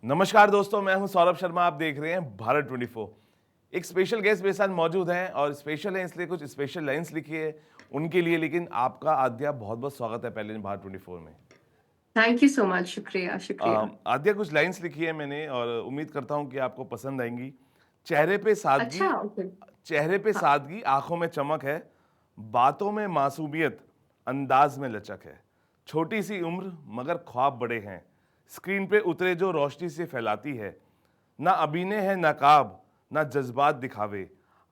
नमस्कार दोस्तों, मैं हूं सौरभ शर्मा। आप देख रहे हैं भारत 24। एक स्पेशल गेस्ट मेरे साथ मौजूद हैं और स्पेशल है इसलिए कुछ स्पेशल लाइंस लिखी है उनके लिए। लेकिन आपका आद्या बहुत बहुत स्वागत है पहले दिन भारत 24 में। Thank you so much. शुक्रिया, शुक्रिया। आद्या, कुछ लाइंस लिखी है मैंने और उम्मीद करता हूं कि आपको पसंद आएंगी। चेहरे पे सादगी, अच्छा, ओके। चेहरे पे हाँ। सादगी, आंखों में चमक है, बातों में मासूमियत, अंदाज में लचक है। छोटी सी उम्र मगर ख्वाब बड़े हैं, स्क्रीन पे उतरे जो रोशनी से फैलाती है। ना अभिनय है नकाब, ना जज्बात दिखावे,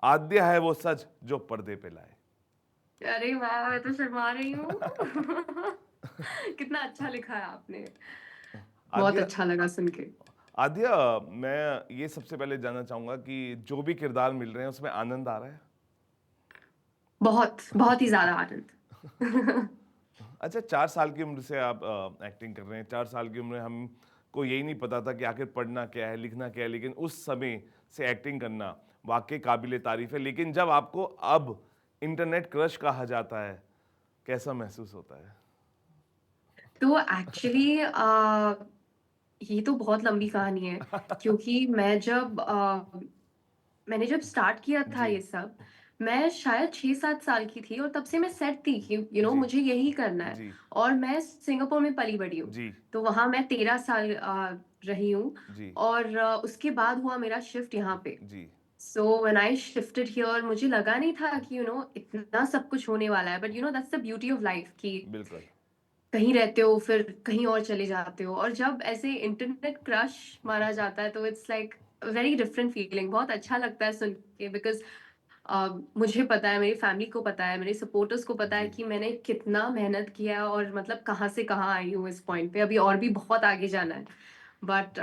आद्या है वो सच जो पर्दे पे लाए। अरे वाह! मैं तो शर्मा रही हूँ। कितना अच्छा लिखा है आपने। बहुत आद्या, अच्छा लगा सुन के। आद्या, मैं ये सबसे पहले जानना चाहूंगा कि जो भी किरदार मिल रहे हैं उसमें आनंद आ रहा है? बहुत, बहुत ही ज़्यादा आनंद। अच्छा, 4 साल की उम्र से आप एक्टिंग कर रहे हैं। 4 साल की उम्र में हमको यही नहीं पता था कि आखिर पढ़ना क्या है, लिखना क्या है, लेकिन उस समय से एक्टिंग करना वाकई काबिले तारीफ है। लेकिन जब आपको अब इंटरनेट क्रश कहा जाता है, कैसा महसूस होता है? तो एक्चुअली ये तो बहुत लंबी कहानी है क्योंकि मैंने जब स्टार्ट किया था जी, ये सब, मैं शायद 6-7 साल की थी और तब से मैं सेट थी कि जी, मुझे यही करना है। जी, और मैं सिंगापुर में पली-बड़ी हूँ, जी, तो वहाँ मैं 13 साल रही हूँ जी, और उसके बाद हुआ मेरा शिफ्ट यहाँ पे। जी, so when I shifted here मुझे लगा नहीं था कि इतना सब कुछ होने वाला है, but that's the beauty of life कि बिल्कुल। कहीं रहते हो फिर कहीं और चले जाते हो, और जब ऐसे इंटरनेट क्रश मारा जाता है तो it's like very different feeling. बहुत अच्छा लगता है सुन के, बिकॉज मुझे पता है, मेरी फैमिली को पता है, मेरे सपोर्टर्स को पता है जी, कि मैंने कितना मेहनत किया है और मतलब कहाँ से कहाँ आई हूँ इस पॉइंट पे। अभी और भी बहुत आगे जाना है, बट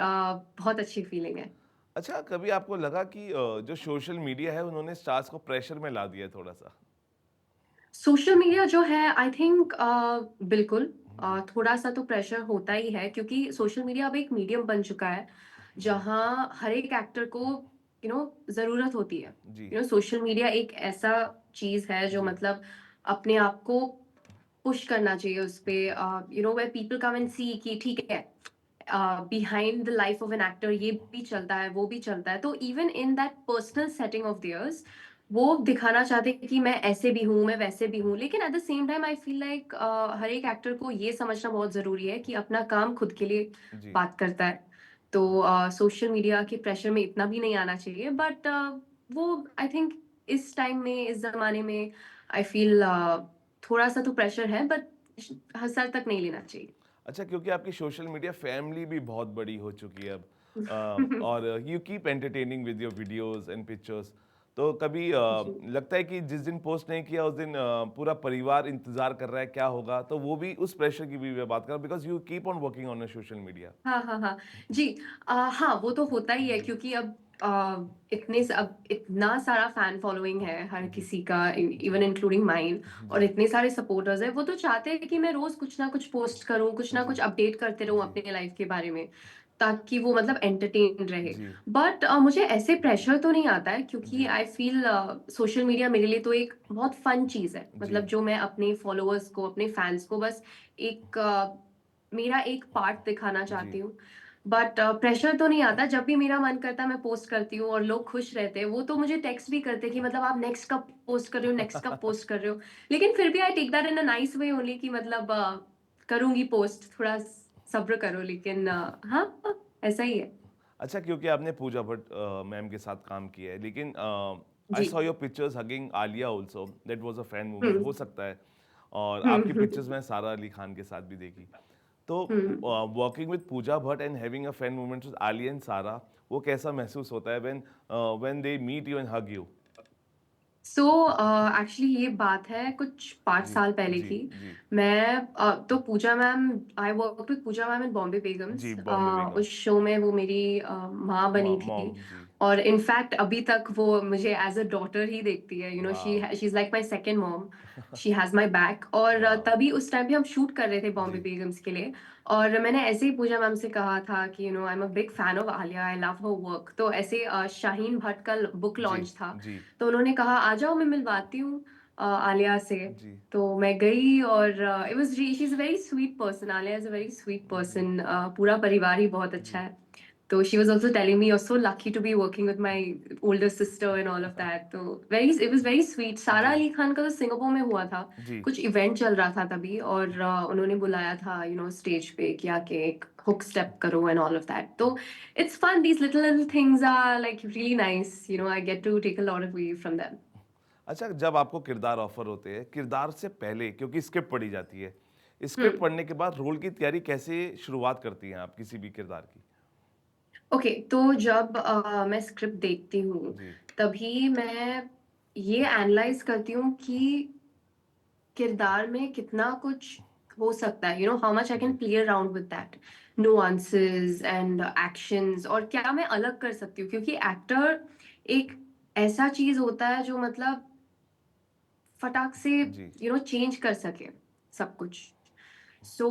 बहुत अच्छी फीलिंग है। अच्छा, कभी आपको लगा कि जो सोशल मीडिया है उन्होंने स्टार्स को प्रेशर में ला दिया है थोड़ा सा? सोशल मीडिया जो है, आई थिंक बिल्कुल जी, थोड़ा सा तो प्रेशर होता ही है, क्योंकि सोशल मीडिया अब एक मीडियम बन चुका है जी, जहाँ हर एक एक्टर को जरूरत होती है। जी, सोशल मीडिया एक ऐसा चीज है जो जी, मतलब अपने आप को पुश करना चाहिए उस पे। Where people come and see कि ठीक है, behind the life of an actor ये भी चलता है, वो भी चलता है। तो even in that personal setting of theirs, वो दिखाना चाहते हैं कि मैं ऐसे भी हूँ, मैं वैसे भी हूँ, लेकिन at the same time I feel like हर एक एक्टर को ये समझना बहुत जरूरी है कि अपना काम खुद के लिए जी। बात करता है। तो सोशल मीडिया के प्रेशर में इतना भी नहीं आना चाहिए, बट वो आई थिंक इस टाइम में, इस जमाने में आई फील थोड़ा सा तो प्रेशर है, बट हर सर तक नहीं लेना चाहिए। अच्छा, क्योंकि आपकी सोशल मीडिया फैमिली भी बहुत बड़ी हो चुकी है अब, और you keep entertaining with your videos and pictures. तो कभी जी। लगता है कि जिस दिन पोस्ट नहीं किया उस दिन पूरा परिवार इंतजार कर रहा है क्या होगा, तो वो भी उस प्रेशर की भी मैं बात कर रहा हूँ because you keep on working on social media. हाँ, हाँ, हाँ। जी। हाँ, वो तो होता ही है जी, क्योंकि अब इतना सारा फैन फॉलोइंग है हर जी, किसी का, जी, इवन इंक्लूडिंग माइन। और जी, इतने सारे सपोर्टर्स हैं, वो तो चाहते हैं कि मैं रोज कुछ ना कुछ पोस्ट करूँ, कुछ ना जी, कुछ अपडेट करते रहूँ जी, अपने लाइफ के बारे में, ताकि वो मतलब एंटरटेन रहे। जी, बट मुझे ऐसे प्रेशर तो नहीं आता है, क्योंकि जी, आई फील सोशल मीडिया मेरे लिए तो एक बहुत फन चीज है। जी, मतलब जो मैं अपने फॉलोअर्स को, अपने फैंस को बस एक मेरा एक पार्ट दिखाना जी। चाहती हूँ। बट प्रेशर तो नहीं आता। जब भी मेरा मन करता है मैं पोस्ट करती हूँ और लोग खुश रहते हैं। वो तो मुझे टेक्स्ट भी करते हैं कि मतलब आप नेक्स्ट कब पोस्ट कर रहे हो, नेक्स्ट कब पोस्ट कर रहे हो। लेकिन फिर भी I take that in a nice way only कि मतलब करूंगी पोस्ट, थोड़ा सब्र करो। लेकिन हाँ, ऐसा ही है। अच्छा, क्योंकि आपने पूजा भट्ट मैम के साथ काम किया है, लेकिन आई जी। Saw your pictures hugging Alia also, that was a fan movement hmm. हो सकता है। और आपकी हम्म। पिक्चर्स मैं सारा अली खान के साथ भी देखी। तो hmm. Working with Pooja Bhatt and having a fan movement with Alia and Sara, वो कैसा महसूस होता है when they meet you and hug you? So actually ये बात है कुछ 5 जी, साल पहले जी, की। जी, मैं तो Pooja ma'am, I work with Pooja ma'am in Bombay जी, बेगम्स। बॉम्बे उस बेगम्स, शो में वो मेरी माँ बनी मॉम, थी। जी, और इनफैक्ट अभी तक वो मुझे एज अ डॉटर ही देखती है। She wow, she is like my second mom. She has my back. और वाओ, तभी उस टाइम पे हम शूट कर रहे थे बॉम्बे जी, बेगम्स के लिए। और मैंने ऐसे ही पूजा मैम से कहा था कि आई am a big fan of Alia, I love her work. तो ऐसे शाहीन भट्ट का बुक जी, लॉन्च था, जी, तो उन्होंने कहा आ जाओ, मैं मिलवाती हूँ आलिया से। जी, तो मैं गई और it was she is a very sweet person. Alia is a very sweet जी, पर्सन। पूरा परिवार ही बहुत अच्छा जी। है। तो she was also telling me you're so lucky to be working with my older sister and all of that. तो it was very sweet. सारा जी अली खान का तो सिंगापुर में हुआ था, जी कुछ इवेंट चल रहा था तभी, और उन्होंने बुलाया था स्टेज पे कि आके एक हुक स्टेप करो and all of that. तो it's fun. These little things are like really nice. I get to take a lot away from them. अच्छा, जब आपको किरदार ऑफर होते हैं, किरदार से पहले क्योंकि स्क्रिप्ट पढ़ी जाती है, स्क्रिप्ट हम्म पढ़ने के बाद रोल की तैयारी कैसे शुरुआत करती हैं आप किसी भी किरदार की? ओके, तो जब मैं स्क्रिप्ट देखती हूँ जी तभी मैं ये एनालाइज करती हूँ कि किरदार में कितना कुछ हो सकता है, हाउ मच आई कैन जी play around with that nuances and actions, और क्या मैं अलग कर सकती हूँ, क्योंकि एक्टर एक ऐसा चीज होता है जो मतलब फटाक से जी चेंज कर सके सब कुछ. सो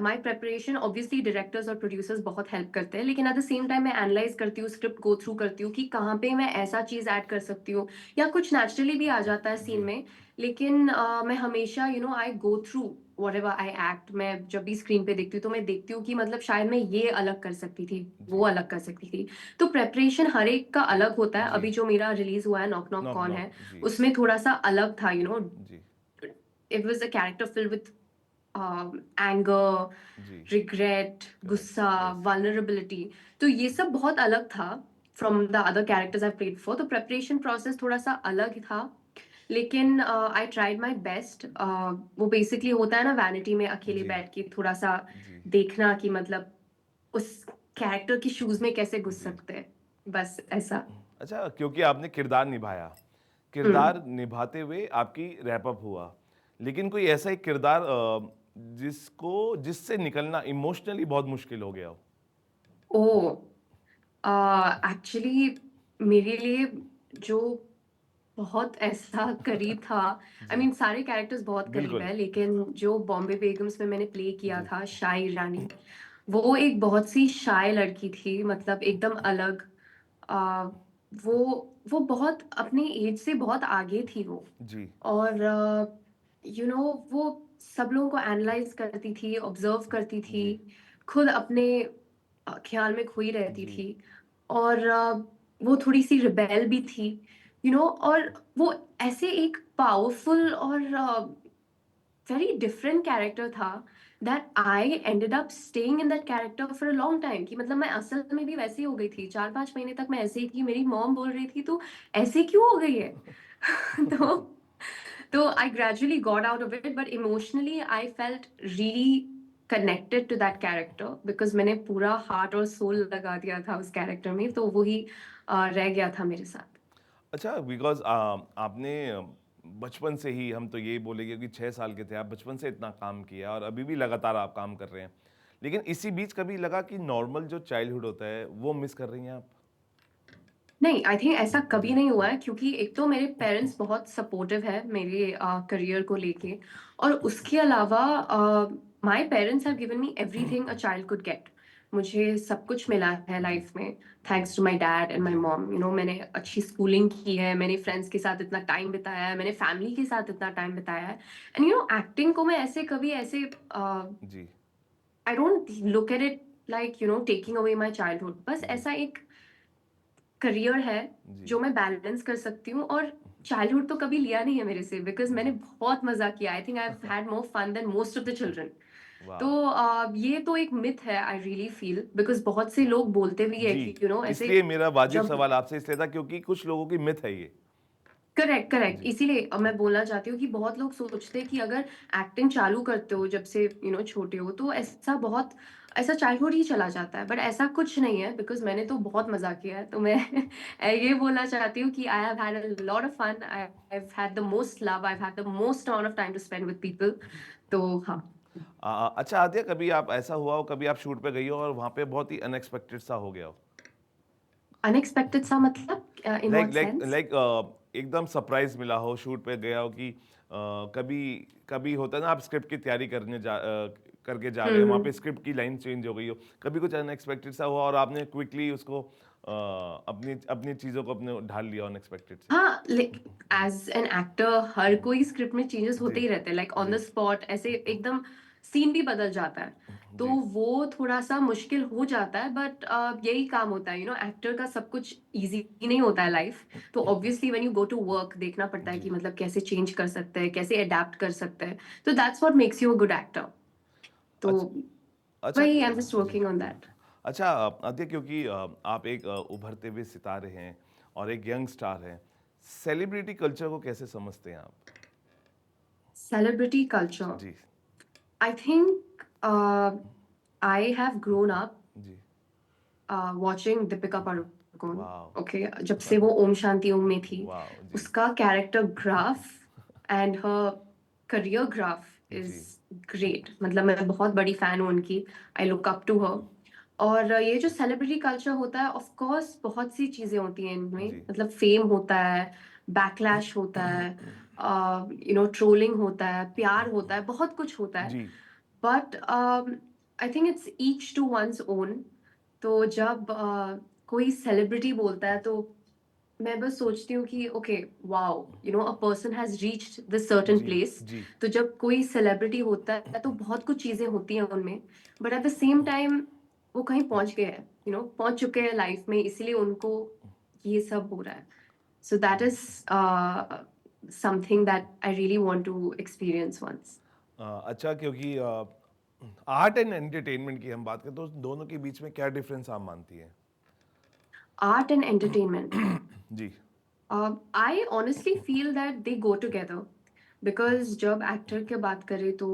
माई प्रेपरेशन ऑब्वियसली डायरेक्टर्स और प्रोड्यूसर्स बहुत हेल्प करते हैं, लेकिन एट द सेम टाइम मैं एनालाइज करती हूँ, स्क्रिप्ट गो थ्रू करती हूँ कि कहाँ पे मैं ऐसा चीज ऐड कर सकती हूँ, या कुछ नेचुरली भी आ जाता है सीन जी में. लेकिन मैं हमेशा I go through whatever I act. मैं जब भी स्क्रीन पे देखती हूँ तो मैं देखती हूँ कि मतलब शायद मैं ये अलग कर सकती थी, वो जी अलग कर सकती थी. तो प्रेपरेशन हर एक का अलग होता है. जी अभी जो मेरा रिलीज हुआ है नॉक नॉक नॉक कौन नॉक है, जी उसमें थोड़ा सा अलग था. जी it was a character filled with anger, जी रिग्रेट, करेक्ट गुस्सा, यस वल्नरेबिलिटी. तो ये सब बहुत अलग था from the other characters I played for. तो प्रेपरेशन प्रोसेस थोड़ा सा अलग ही था, लेकिन आई ट्राइड माई बेस्ट. वो बेसिकली होता है ना, वैनिटी में अकेले जी बैठ के थोड़ा सा जी देखना कि मतलब उस कैरेक्टर की शूज में कैसे घुस जी सकते हैं, बस ऐसा. अच्छा, क्योंकि आपने किरदार निभाया, हम्म किरदार निभाते हुए आपकी रैप अप हुआ, लेकिन कोई ऐसा एक किरदार जिससे निकलना इमोशनली बहुत मुश्किल हो गया हो? ओ, एक्चुअली मेरे लिए जो बहुत ऐसा करीब था, आई जी मीन सारे कैरेक्टर्स बहुत करीब बिल्कुल है, लेकिन जो बॉम्बे बेगम्स में मैंने प्ले किया जी था शाही रानी, वो एक बहुत सी शाय लड़की थी, मतलब एकदम अलग. आ, वो बहुत अपनी एज से बहुत आगे थी वो. जी और वो सब लोगों को एनालाइज करती थी, ऑब्जर्व करती थी, जी खुद अपने ख्याल में खोई रहती जी थी. और वो थोड़ी सी रिबेल भी थी, और वो ऐसे एक पावरफुल और वेरी डिफरेंट कैरेक्टर था, that I ended up staying in that character for a long time. कि मतलब मैं असल में भी वैसे ही हो गई थी, 4-5 महीने तक मैं ऐसे ही थी. मेरी मॉम बोल रही थी तू ऐसे क्यों हो गई है. तो I gradually got out of it, but emotionally I felt really connected to that character because मैंने पूरा हार्ट और सोल लगा दिया था उस कैरेक्टर में, तो वही रह गया था मेरे साथ. अच्छा, बिकॉज आपने बचपन से ही, हम तो यही बोलेंगे कि 6 साल के थे आप, बचपन से इतना काम किया और अभी भी लगातार आप काम कर रहे हैं, लेकिन इसी बीच कभी लगा कि नॉर्मल जो चाइल्डहुड होता है वो मिस कर रही हैं आप? नहीं, आई थिंक ऐसा कभी जी नहीं हुआ है, क्योंकि एक तो मेरे पेरेंट्स बहुत सपोर्टिव है मेरे करियर को लेके, और उसके अलावा my parents have given me everything a child could get. मुझे सब कुछ मिला है जी लाइफ में, thanks to my dad and my जी मॉम. मैंने अच्छी स्कूलिंग की है, मैंने फ्रेंड्स के साथ इतना टाइम बिताया है, मैंने फैमिली के साथ इतना टाइम बिताया है. एंड एक्टिंग को मैं ऐसे कभी ऐसे जी I don't look at it like taking away my childhood. बस जी ऐसा एक करियर है जी जो मैं बैलेंस कर सकती हूँ, और चाइल्डहुड तो कभी लिया नहीं है मेरे से, बिकॉज मैंने जी बहुत मजा किया. I think I have had more fun than most of the children. तो वाह ये तो एक मिथ है, आई रियली फील, बिकॉज बहुत से लोग बोलते भी है जी, कि ऐसे. इसलिए मेरा वाजिब जब सवाल आपसे इसलिए था क्योंकि कुछ लोगों की मिथ है ये। करेक्ट करेक्ट, जी इसीलिए मैं बोलना चाहती हूँ कि बहुत लोग सोचते हैं कि अगर एक्टिंग चालू करते हो जब से छोटे हो, तो ऐसा चाइल्डहुड ही चला जाता है, बट ऐसा कुछ नहीं है, बिकॉज मैंने तो बहुत मजा किया है. तो मैं ये बोलना चाहती हूँ कि I have had a lot of fun, I have had the most love, I have had the most amount of time to spend with people. तो हाँ. अच्छा आद्या, कभी आप ऐसा हुआ हो, कभी आप शूट पे गई हो और वहां पे बहुत ही अनएक्सपेक्टेड सा हो गया हो? अनएक्सपेक्टेड सा मतलब in like what like sense? Like एकदम सरप्राइज मिला हो, शूट पे गया हो कि कभी कभी होता है ना, आप स्क्रिप्ट की तैयारी करके जा रहे हो, वहाँ हम्म पे स्क्रिप्ट की लाइन चेंज हो गई हो, कभी कुछ अनएक्सपेक्टेड सा हुआ और आपने क्विकली उसको अपनी अपनी चीज़ों को अपने ढाल लिया अनएक्सपेक्टेड से? हाँ, एज एन एक्टर हर कोई स्क्रिप्ट में चेंजेस होते जी ही रहते हैं, लाइक ऑन द जी स्पॉट ऐसे एकदम सीन भी बदल जाता है. तो जी वो थोड़ा-सा मुश्किल हो जाता है, बट यही काम होता है, एक्टर का सब कुछ ईज़ी नहीं होता है लाइफ। तो obviously when you go to work देखना पड़ता है जी कि मतलब कैसे चेंज कर सकते हैं, कैसे अडैप्ट कर सकते हैं। तो that's what makes you a good actor. तो अच्छा अच्छा वही आई एम जस्ट जी वर्किंग ऑन दैट। अच्छा आदित्य, क्योंकि आप एक उभरते हुए सितारे हैं और एक यंग स्टार हैं, सेलिब्रिटी कल्चर को कैसे समझते हैं आप? सेलिब्रिटी कल्चर, जी I think I have grown up जी वॉचिंग दीपिका पादुकोण। वाह ओके, जब से वो ओम शांति ओम में थी, वाह जी उसका character graph and her career graph is जी ग्रेट। मतलब मैं बहुत बड़ी फैन हूँ उनकी। I look up to her. और ये जो सेलिब्रिटी कल्चर होता है, ऑफ कोर्स बहुत सी चीजें होती हैं इनमें। जी मतलब फेम होता है, बैकलैश होता है, ट्रोलिंग होता है, प्यार होता है, बहुत कुछ होता है। जी but I think it's each to one's own. तो जब कोई सेलिब्रिटी बोलता है, तो मैं बस सोचती हूँ कि okay, wow, a person has reached this certain जी प्लेस। जी तो जब कोई सेलिब्रिटी होता है तो बहुत कुछ चीजें होती हैं उनमें, but at the same time वो कहीं पहुंच गए हैं, पहुंच चुके हैं लाइफ में, इसीलिए उनको ये सब हो रहा है। So that is something that I really want to experience once. अच्छा, क्योंकि आर्ट एंड एंटरटेनमेंट की हम बात करें तो दोनों के बीच में क्या डिफरेंस आप मानती हैं? आर्ट एंड एंटरटेनमेंट, जी I honestly feel that they go together because जब एक्टर की बात करें तो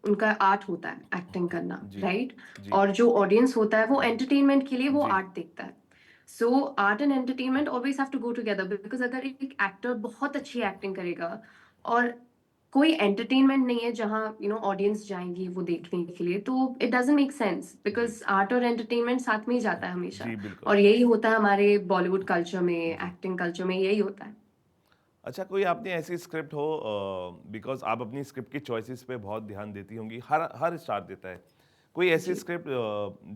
उनका आर्ट होता है एक्टिंग करना, जी राइट? जी और जो ऑडियंस होता है वो एंटरटेनमेंट के लिए वो जी आर्ट देखता है। So art and entertainment always have to go together, because अगर एक एक्टर बहुत अच्छी एक्टिंग करेगा और कोई एंटरटेनमेंट नहीं है जहाँ ऑडियंस जाएंगी वो देखने के लिए, तो इट डजंट मेक सेंस, जी बिकॉज आर्ट और एंटरटेनमेंट साथ में ही जाता है हमेशा। जी बिल्कुल और यही होता है हमारे बॉलीवुड कल्चर में, जी। एक्टिंग कल्चर में यही होता है। अच्छा, कोई आपने ऐसी स्क्रिप्ट हो, बिकॉज आप अपनी स्क्रिप्ट की चॉइसेस पे बहुत ध्यान देती होंगी, हर हर स्टार देता है, कोई ऐसी जी। स्क्रिप्ट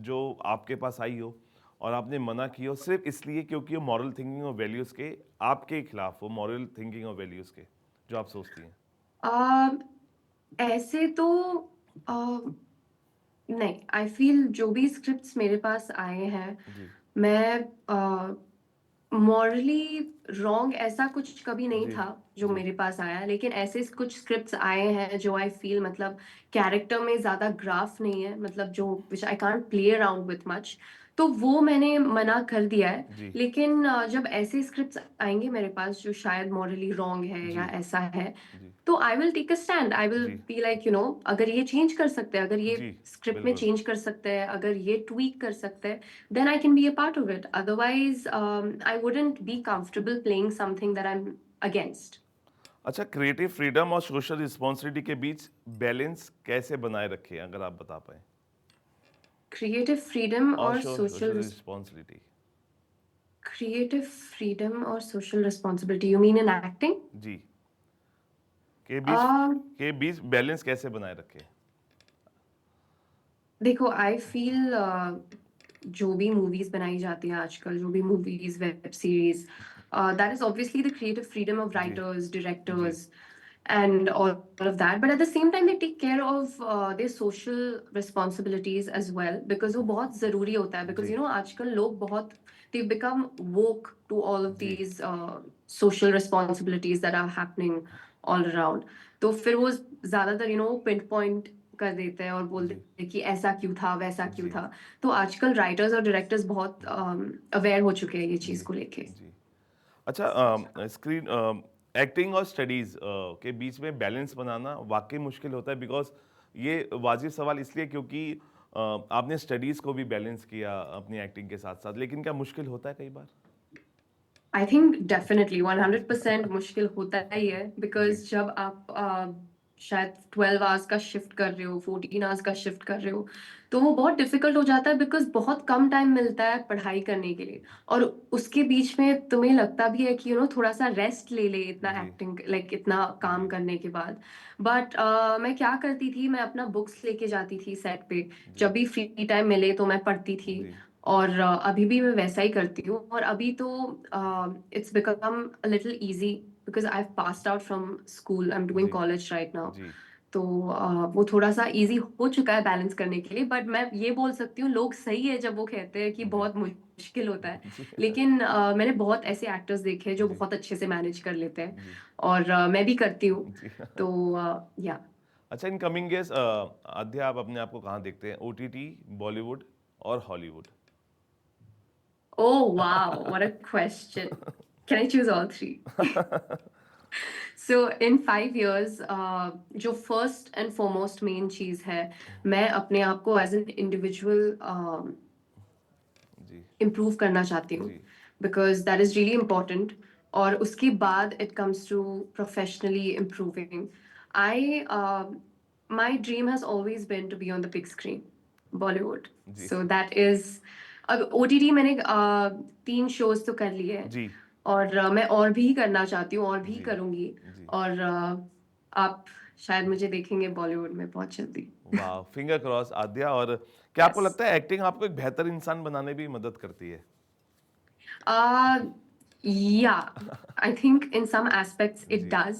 जो आपके पास आई हो और आपने मना की हो सिर्फ इसलिए क्योंकि वो मॉरल थिंकिंग और वैल्यूज़ के आपके खिलाफ हो, मॉरल थिंकिंग और वैल्यूज़ के जो आप सोचती हैं? अ, ऐसे तो अ, नहीं, आई फील जो भी स्क्रिप्ट्स मेरे पास आए हैं, जी मैं मॉरली रॉन्ग ऐसा कुछ कभी नहीं जी था जो जी मेरे पास आया, लेकिन ऐसे कुछ स्क्रिप्ट्स आए हैं जो आई फील मतलब कैरेक्टर में ज्यादा ग्राफ नहीं है, मतलब जो which I can't play around with much, तो वो मैंने मना कर दिया है। जी लेकिन जब ऐसे स्क्रिप्ट्स आएंगे मेरे पास जो शायद मॉरली रॉन्ग है या जी ऐसा है, जी तो I will take a stand. I will जी बी लाइक, अगर ये चेंज कर सकते हैं, अगर ये जी स्क्रिप्ट में बिल्कुल। चेंज कर सकते हैं, अगर ये ट्वीक कर सकते हैं, then I can be a part of it. Otherwise, I wouldn't be comfortable playing something that I'm against. अच्छा, क्रिएटिव फ्रीडम और सोशल रिस्पॉन्सिबिलिटी के बीच बैलेंस कैसे बनाए रखें, अगर आप बता पाएँ? Creative freedom और or social social responsibility. creative freedom or social responsibility. You mean in acting? जी, के बीच Um, बैलेंस कैसे बनाए रखें? देखो, आई फील जो भी मूवीज बनाई जाती हैं आजकल, जो भी movies, web series, that is obviously the creative freedom of जी, राइटर्स, जी, directors and all of that, but at the same time they take care of their social responsibilities as well, because वो बहुत जरूरी होता है, because जी, आजकल लोग बहुत, they've become woke to all of ji, these social responsibilities that are happening all around. तो फिर वो ज्यादातर पिन पॉइंट कर देते हैं और बोलते जी, हैं कि ऐसा क्यों था, वैसा क्यों जी, था। तो आजकल राइटर्स और डायरेक्टर्स बहुत अवेयर हो चुके हैं ये चीज जी, को लेके। जी। अच्छा, स्क्रीन एक्टिंग और स्टडीज़ के बीच में बैलेंस बनाना वाक़ई मुश्किल होता है, बिकॉज़ ये वाजिब सवाल इसलिए क्योंकि आपने स्टडीज़ को भी बैलेंस किया अपनी एक्टिंग के साथ-साथ, लेकिन क्या मुश्किल होता है कई बार? आई थिंक डेफिनेटली जी, 100% मुश्किल होता ही है, जी, बिकॉज जब आप शायद 12 आवर्स का शिफ्ट कर रहे हो, 14 आवर्स का शिफ्ट कर रहे हो, तो वो बहुत डिफिकल्ट हो जाता है, बिकॉज बहुत कम टाइम मिलता है पढ़ाई करने के लिए। और उसके बीच में तुम्हें लगता भी है कि थोड़ा सा रेस्ट ले ले, इतना जी, एक्टिंग लाइक इतना काम जी, करने के बाद। बट मैं क्या करती थी, मैं अपना बुक्स लेके जाती थी सेट पे, जी, जब भी फ्री टाइम मिले तो मैं पढ़ती थी। जी, और अभी भी मैं वैसा ही करती हूँ, और अभी तो it's become a little easy because I have passed out from school, I am doing जी, कॉलेज राइट नाउ। जी, तो वो थोड़ा-सा ईज़ी हो चुका है बैलेंस करने के लिए, बट मैं ये बोल सकती हूँ लोग सही है जब वो कहते हैं कि जी, बहुत मुश्किल होता है। जी, लेकिन मैंने बहुत ऐसे एक्टर्स देखे हैं जो जी, बहुत अच्छे से मैनेज कर लेते हैं जी, और मैं भी करती हूँ। जी। तो या अच्छा इन कमिंग डेज़ आद्या आप अपने आप को कहाँ देखते हैं? ओटीटी, बॉलीवुड और Hollywood? Oh wow! What a question. Can I choose all 3? So in 5 years जो फर्स्ट एंड फॉरमोस्ट मेन चीज़ है, मैं अपने आप को एज़ एन इंडिविजुअल जी, इम्प्रूव करना चाहती हूँ, जी, because that is really important. और उसके बाद it comes to professionally improving. I my dream has always been to be on the big screen, Bollywood. जी, सो दैट इज़ अब ओटीटी मैंने 3 शोज़ तो कर लिए हैं जी, और मैं और भी करना चाहती हूँ और भी जी, करूँगी। जी। और आप शायद मुझे देखेंगे बॉलीवुड में बहुत जल्दी। वाह! फिंगर क्रॉस आद्या और क्या आपको यस। लगता है एक्टिंग आपको एक बेहतर इंसान बनाने में भी मदद करती है? Uh, yeah, I think in some aspects it ji, does,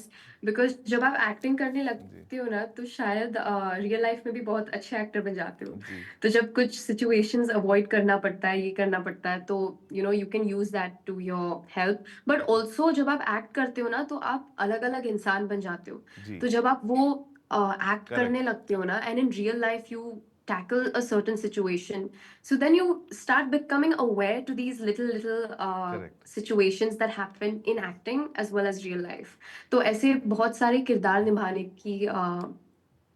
because जब आप एक्टिंग करने जी, लगते हो ना तो शायद रियल लाइफ में भी बहुत अच्छे एक्टर बन जाते हो। जी, तो जब कुछ सिचुएशंस अवॉइड करना पड़ता है, ये करना पड़ता है, तो you can use that to your help. But also जब आप एक्ट करते हो ना तो आप अलग अलग इंसान बन जाते हो। जी, तो जब आप वो एक्ट करने करेक्ट, लगते हो ना, and in real life you tackle a certain situation, so then you start becoming aware to these little correct, situations that happen in acting as well as real life. तो ऐसे बहुत सारे किरदार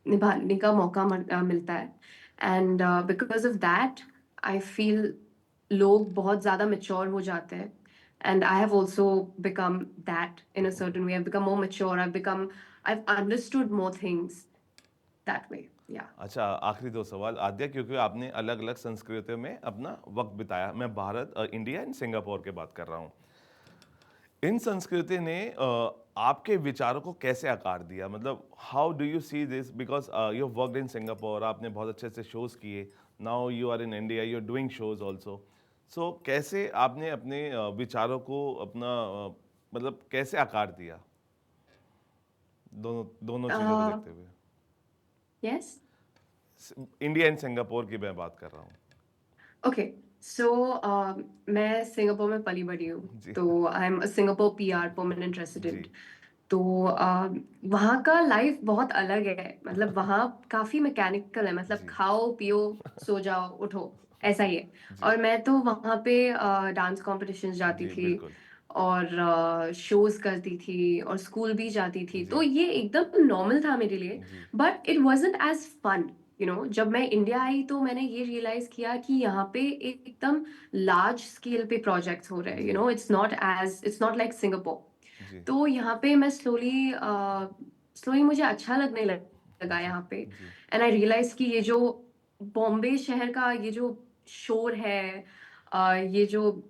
निभाने का मौका मिलता है। And because of that I feel लोग बहुत ज़्यादा मेच्योर हो जाते हैं। And I have also become that in a certain way. I become more mature, I understood more things that way. या अच्छा आखिरी 2 सवाल आद्या क्योंकि आपने अलग-अलग संस्कृतियों में अपना वक़्त बिताया। मैं भारत इंडिया एंड सिंगापुर की बात कर रहा हूँ। इन संस्कृति ने आपके विचारों को कैसे आकार दिया? मतलब how do you see this because you have worked in Singapore आपने बहुत अच्छे से शोज़ किए। Now you are in India, you are doing shows also. So कैसे आपने अपने विचारों को अपना मतलब कैसे आकार दिया? दोनों दोनों चीज़ों को देखते हुए। यस। इंडिया एंड सिंगापुर की मैं बात कर रहा हूँ। ओके। सो मैं सिंगापुर में पली बड़ी हूँ। जी, तो I am a Singapore PR, permanent जी, रेसिडेंट। तो वहाँ का लाइफ बहुत अलग है। मतलब वहाँ काफी मैकेनिकल है, मतलब जी, खाओ पियो सो जाओ उठो, ऐसा ही है। जी, और मैं तो वहाँ पे डांस कॉम्पिटिशन्स जाती जी, थी बिल्कुल। और शोज करती थी और स्कूल भी जाती थी, तो जी, ये एकदम नॉर्मल था मेरे लिए। जी, but it wasn't as fun. जब मैं इंडिया आई तो मैंने ये रियलाइज किया कि यहाँ पे एकदम लार्ज स्केल पे प्रोजेक्ट्स हो रहे हैं। जी, इट्स नॉट लाइक सिंगापुर। जी, तो यहाँ पे मैं स्लोली स्लोली मुझे अच्छा लगने लगा जी, यहाँ पे। जी, एंड आई रियलाइज कि ये जो बॉम्बे शहर का ये जो शोर है, ये जो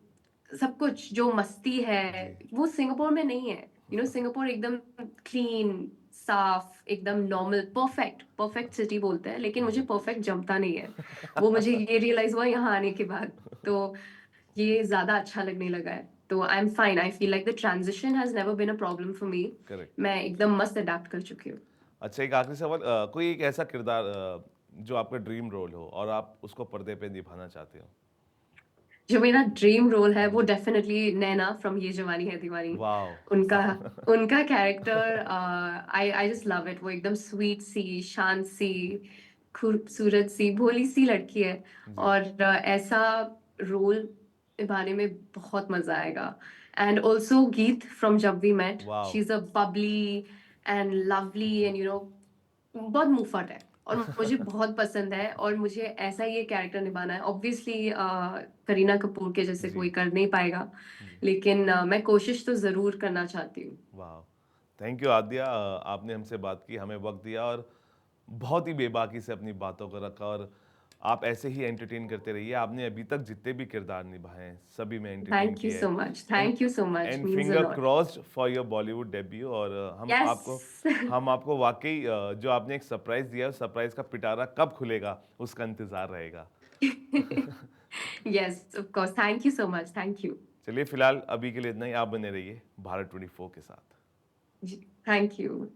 सब कुछ जो मस्ती है, जी, वो सिंगापुर में नहीं है। सिंगापुर एकदम क्लीन, साफ, एकदम नॉर्मल, परफेक्ट परफेक्ट सिटी बोलते हैं, लेकिन मुझे जी। परफेक्ट जमता नहीं है। वो मुझे ये रियलाइज हुआ यहाँ आने के बाद। तो ये ज्यादा अच्छा लगने लगा है। तो I am fine, I feel like the transition has never been a problem for me. Correct. मैं एकदम मस्त अडेप्ट कर चुकी हूँ। अच्छा एक आखिरी सवाल कोई एक ऐसा किरदार जो आपका ड्रीम रोल हो और आप उसको पर्दे पे निभाना चाहते हो? जो मेरा ड्रीम रोल है वो जी। डेफिनेटली नैना फ्रॉम ये जवानी है दीवानी। वाओ! उनका उनका character, I I just love it. वो एकदम स्वीट सी, शांत सी, खूबसूरत सी, भोली सी लड़की है। जी, और ऐसा रोल निभाने में बहुत मजा आएगा। And also Geet from Jab we met, wow! She is a bubbly and lovely and बहुत मुफट है और मुझे बहुत पसंद है। और मुझे ऐसा ही ये कैरेक्टर निभाना है। ऑब्वियसली करीना कपूर के जैसे जी, कोई कर नहीं पाएगा, जी, लेकिन मैं कोशिश तो जरूर करना चाहती हूँ। वाओ! थैंक यू आद्या आपने हमसे बात की, हमें वक़्त दिया और बहुत ही बेबाकी से अपनी बातों को रखा और आप ऐसे ही एंटरटेन करते रहिए। आपने अभी तक जितने भी किरदार निभाए हैं, सभी में एंटरटेन थैंक यू किया सो है। Much, and thank you so much, and means a finger lot. Crossed for your Bollywood debut और यस। हम आपको वाक़ई जो आपने एक सरप्राइज़ दिया है, उस सरप्राइज़ का पिटारा कब खुलेगा, उसका इंतज़ार रहेगा। Yes, of course, thank you so much, thank you. चलिए फिलहाल अभी के लिए इतना ही। आप बने रहिए भारत 24 के साथ। जी, थैंक यू।